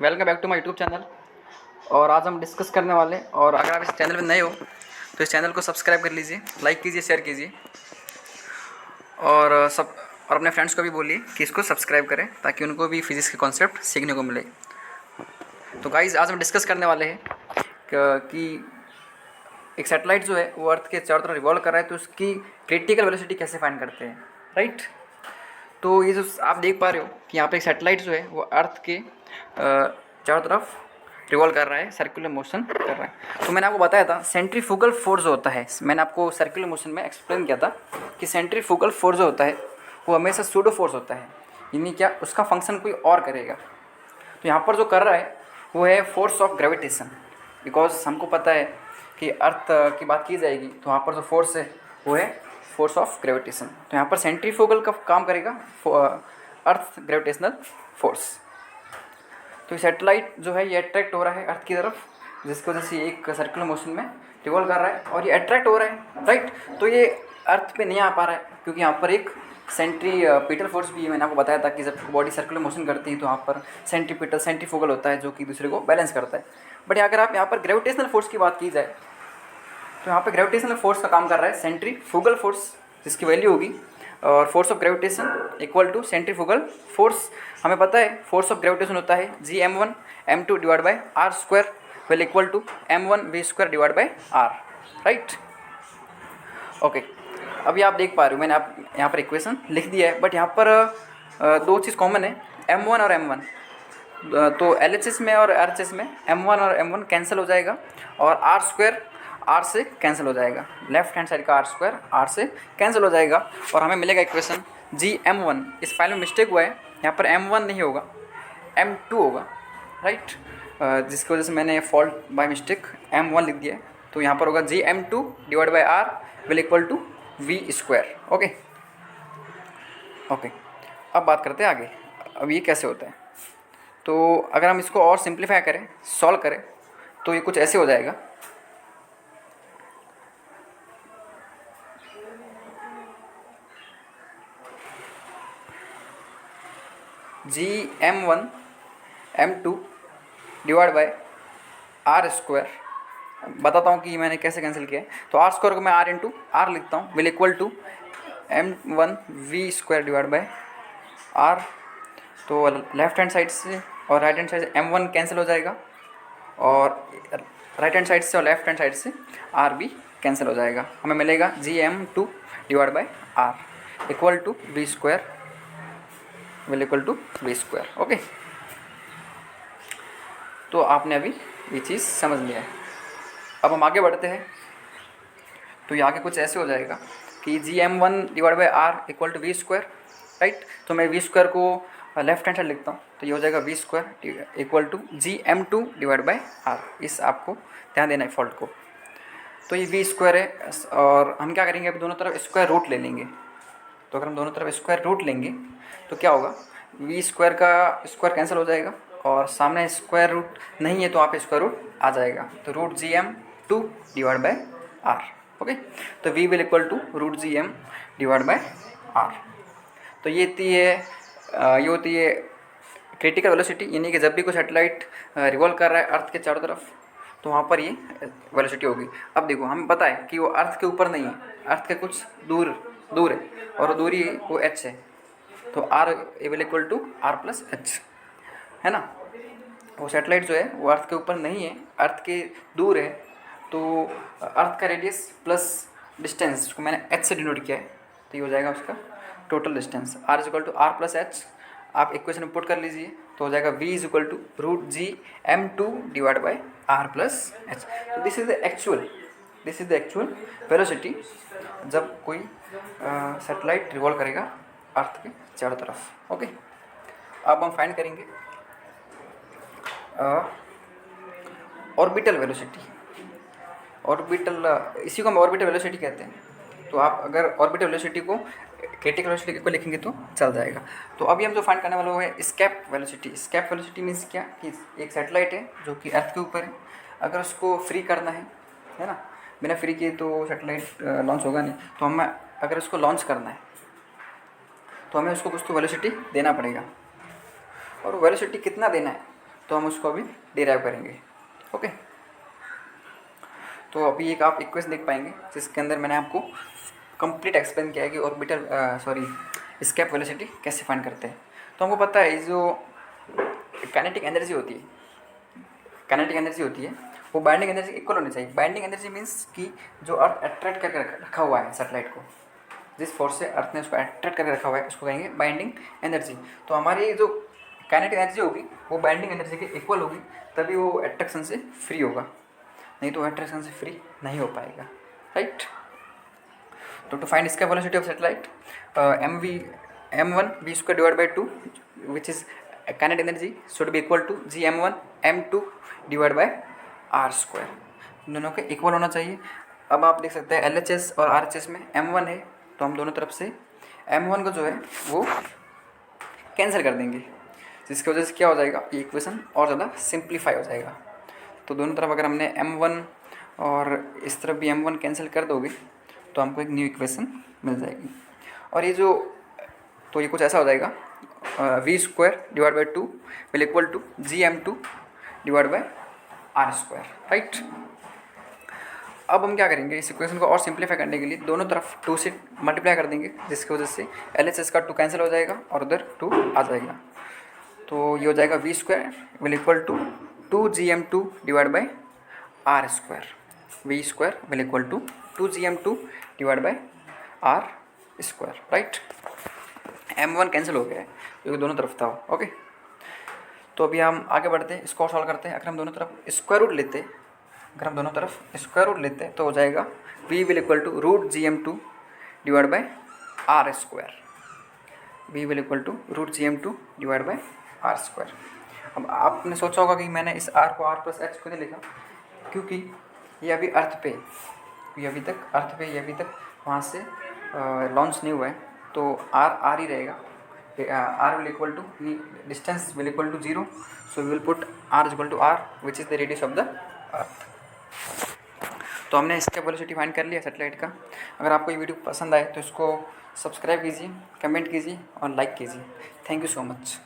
Welcome back to my YouTube channel. और आज हम डिस्कस करने वाले और अगर आप इस चैनल में नए हो तो इस चैनल को सब्सक्राइब कर लीजिए, लाइक कीजिए, शेयर कीजिए और अपने फ्रेंड्स को भी बोलिए कि इसको सब्सक्राइब करें ताकि उनको भी फिजिक्स के कॉन्सेप्ट सीखने को मिले। तो गाइस आज हम डिस्कस करने वाले हैं कि एक सैटेलाइट जो है वो अर्थ के चारों तरफ रिवॉल्व कर रहा है तो उसकी क्रिटिकल वेलोसिटी कैसे फाइंड करते हैं, राइट। तो ये जो आप देख पा रहे हो कि यहाँ पे एक सैटेलाइट जो है वो अर्थ के चारों तरफ रिवॉल्व कर रहा है, सर्कुलर मोशन कर रहा है। तो मैंने आपको बताया था सेंट्रीफ्यूगल फोर्स जो होता है, मैंने आपको सर्कुलर मोशन में एक्सप्लेन किया था कि सेंट्रीफ्यूगल फोर्स जो होता है वो हमेशा सूडो फोर्स होता है, यानी क्या उसका फंक्शन कोई और करेगा। तो यहाँ पर जो कर रहा है वो है फोर्स ऑफ ग्रेविटेशन, बिकॉज हमको पता है कि अर्थ की बात की जाएगी तो वहाँ पर जो फोर्स है वो है फोर्स ऑफ ग्रेविटेशन। तो यहाँ पर सेंट्रीफ्यूगल का काम करेगा अर्थ ग्रेविटेशनल फोर्स। तो सैटेलाइट जो है ये अट्रैक्ट हो रहा है अर्थ की तरफ, जिसकी वजह से एक सर्कुलर मोशन में रिवॉल्व कर रहा है और ये अट्रैक्ट हो रहा है, राइट। तो ये अर्थ पे नहीं आ पा रहा है क्योंकि यहाँ पर एक सेंट्रीपिटल फोर्स भी है। मैंने आपको बताया था कि जब बॉडी सर्कुलर मोशन करती है तो यहाँ पर सेंट्रीफ्यूगल होता है जो कि दूसरे को बैलेंस करता है। बट अगर आप यहाँ पर ग्रेविटेशनल फोर्स की बात की जाए तो यहाँ पर ग्रेविटेशनल फोर्स का काम कर रहा है सेंट्रीफ्यूगल फोर्स, जिसकी वैल्यू होगी और force of gravitation equal to centrifugal force. हमें पता है फोर्स ऑफ ग्रेविटेशन होता है Gm1 m2 divide by R square will equal to m1 v square divide by R, right. Okay, अभी आप देख पा रहे हो मैंने आप यहाँ पर इक्वेशन लिख दिया है, बट यहाँ पर दो चीज़ कॉमन है, m1 और m1। तो LHS में और RHS में m1 और m1 कैंसिल हो जाएगा और आर स्क्वायर आर से कैंसिल हो जाएगा, लेफ्ट हैंड साइड का आर स्क्वायर आर से कैंसिल हो जाएगा और हमें मिलेगा इक्वेशन Gm1। इस फाइल में मिस्टेक हुआ है, यहाँ पर m1 नहीं होगा m2 होगा, राइट। जिसकी वजह से मैंने फॉल्ट बाय मिस्टेक m1 लिख दिया है। तो यहाँ पर होगा Gm2 divide by R will equal to v square. Okay okay, अब बात करते हैं आगे, अब ये कैसे होता है। तो अगर हम इसको और सिंप्लीफाई करें, सॉल्व करें, तो ये कुछ ऐसे हो जाएगा। Gm1 m2 divide by R square, बताता हूँ कि मैंने कैसे कैंसिल किया है। तो आर स्क्वायर को मैं आर इंटू आर लिखता हूँ will equal to m1 v square divide by R. तो लेफ्ट हैंड साइड से और राइट हैंड साइड से m1 कैंसिल हो जाएगा और राइट हैंड साइड से और लेफ्ट हैंड साइड से आर भी कैंसिल हो जाएगा। हमें मिलेगा Gm2 divide by R equal to v square will equal to v square. Okay, तो आपने अभी ये चीज़ समझ लिया है। अब हम आगे बढ़ते हैं, तो ये आगे कुछ ऐसे हो जाएगा कि Gm1 divide by R equal to v square, right. तो मैं v स्क्वायर को लेफ्ट हैंड साइड लिखता हूँ, तो ये हो जाएगा v square equal to Gm2 divide by R. इस आपको ध्यान देना है फॉल्ट को। तो ये v स्क्वायर है और हम क्या करेंगे, अभी दोनों तरफ स्क्वायर रूट ले लेंगे। तो अगर हम दोनों तरफ स्क्वायर रूट लेंगे तो क्या होगा, v स्क्वायर का स्क्वायर कैंसिल हो जाएगा और सामने स्क्वायर रूट नहीं है तो आप स्क्वायर रूट आ जाएगा। तो root Gm2 divide by R. Okay, तो v will equal to root Gm divide by R. तो ये होती है क्रिटिकल वेलोसिटी, यानी कि जब भी कोई सैटेलाइट रिवॉल्व कर रहा है अर्थ के चारों तरफ तो वहाँ पर ये वेलोसिटी होगी। अब देखो हमें पता है कि वो अर्थ के ऊपर नहीं है, अर्थ के कुछ दूर है और दूरी वो h है। तो r will equal to are plus H, है ना। वो सैटेलाइट जो है वो अर्थ के ऊपर नहीं है, अर्थ के दूर है। तो अर्थ का रेडियस प्लस डिस्टेंस, उसको मैंने h से डिनोट किया है, तो ये हो जाएगा उसका total distance. r is equal to are plus h, आप इक्वेशन में पुट कर लीजिए तो हो जाएगा v is equal to root Gm2 divide by r plus h. तो this is the actual velocity जब कोई सैटेलाइट रिवॉल्व करेगा अर्थ के चारों तरफ। ओके, अब हम फाइंड करेंगे ऑर्बिटल वेलोसिटी। इसी को हम ऑर्बिटल वेलोसिटी कहते हैं। तो आप अगर ऑर्बिटल वेलोसिटी को क्रिटिकल वेलोसिटी को लिखेंगे तो चल जाएगा। तो अभी हम जो फाइंड करने वाले वो है escape velocity. Escape velocity means क्या कि एक सैटेलाइट है जो कि अर्थ के ऊपर है, अगर उसको फ्री करना है ना, बिना फ्री किए तो सैटेलाइट लॉन्च होगा नहीं। तो हमें अगर उसको लॉन्च करना है तो हमें उसको कुछ तो वेलोसिटी देना पड़ेगा। और वेलोसिटी कितना देना है तो हम उसको अभी डिराइव करेंगे। ओके, तो अभी एक आप इक्वेशन देख पाएंगे जिसके अंदर मैंने आपको कंप्लीट एक्सप्लेन किया है कि ऑर्बिटल एस्केप वेलोसिटी कैसे फाइंड करते हैं। तो हमको पता है जो काइनेटिक एनर्जी होती है वो बाइंडिंग एनर्जी इक्वल होनी चाहिए। बाइंडिंग एनर्जी मीन्स कि जो अर्थ अट्रैक्ट करके रखा हुआ है सैटेलाइट को, जिस फोर्स से अर्थ ने उसको अट्रैक्ट करके रखा हुआ है उसको कहेंगे बाइंडिंग एनर्जी। तो हमारी जो काइनेटिक एनर्जी होगी वो बाइंडिंग एनर्जी के इक्वल होगी, तभी वो अट्रैक्शन से फ्री होगा, नहीं तो अट्रैक्शन से फ्री नहीं हो पाएगा, राइट। तो to find escape velocity of satellite m1 v² divide by 2 which is kinetic energy should be equal to gm1 m2 divide by r²। दोनों के इक्वल होना चाहिए। अब आप देख सकते हैं LHS और RHS में m1 है, तो हम दोनों तरफ से m1 को जो है वो कैंसिल कर देंगे, जिसकी वजह से क्या हो जाएगा, ये इक्वेशन और ज़्यादा सिंप्लीफाई हो जाएगा। तो दोनों तरफ अगर हमने m1 और इस तरफ भी m1 कैंसिल कर दोगे तो हमको एक न्यू इक्वेशन मिल जाएगी। और ये जो तो ये कुछ ऐसा हो जाएगा v² divide by 2 will equal to gm2 divide by r², right. अब हम क्या करेंगे, इस इक्वेशन को और सिंप्लीफाई करने के लिए दोनों तरफ 2 से मल्टीप्लाई कर देंगे, जिसकी वजह से LHS का 2 कैंसिल हो जाएगा और उधर 2 आ जाएगा। तो ये हो जाएगा v² will equal to 2gm2 divide by r²। v² will equal to 2gm2 divide by r², right. m1 cancel हो गया है क्योंकि दोनों तरफ था। ओके, तो अभी हम आगे बढ़ते हैं, इसको सॉल्व करते हैं। अगर हम दोनों तरफ स्क्वायर रूट लेते तो हो जाएगा v will equal to √gm2 divide by r²। v will equal to √gm2 divide by r²। अब आपने सोचा होगा कि मैंने इस r को r प्लस h क्यों नहीं लिखा, क्योंकि ये अभी अर्थ पे, ये अभी तक वहाँ से लॉन्च नहीं हुआ है, तो r ही रहेगा। r will equal to distance will equal to 0, so we will put r is equal to r which is the radius of the earth. तो हमने एस्केप वेलोसिटी फाइंड कर लिया सैटेलाइट का। अगर आपको ये वीडियो पसंद आए तो इसको सब्सक्राइब कीजिए, कमेंट कीजिए और लाइक कीजिए। Thank you so much.